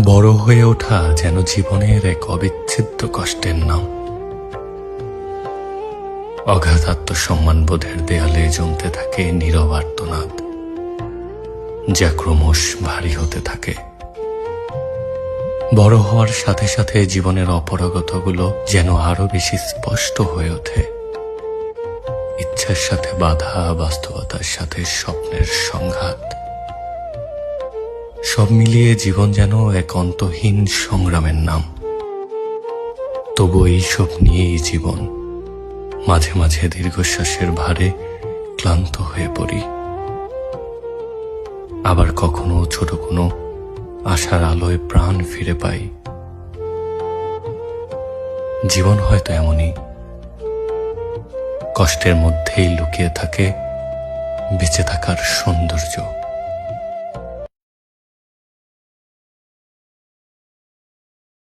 বড় হয়ে ওঠা যেন জীবনের এক অবিচ্ছেদ্য কষ্টের নাম। অগাধ আত্মসম্মানবোধের দেয়ালে জমতে থাকে নীরব আর্তনাদ, যা ক্রমশ ভারী হতে থাকে। বড় হওয়ার সাথে সাথে জীবনের অপারগতাগুলো যেন আরো বেশি স্পষ্ট হয়ে ওঠে। ইচ্ছার সাথে বাধা, বাস্তবতার সাথে স্বপ্নের সংঘাত, সব মিলিয়ে জীবন যেন এক অন্তহীন সংগ্রামের নাম। তবু এইসব নিয়েই জীবন। মাঝে মাঝে দীর্ঘশ্বাসের ভারে ক্লান্ত হয়ে পড়ি, আবার কখনো ছোট কোনো আশার আলোয় প্রাণ ফিরে পাই। জীবন হয়তো এমনই, কষ্টের মধ্যেই লুকিয়ে থাকে বেঁচে থাকার সৌন্দর্য।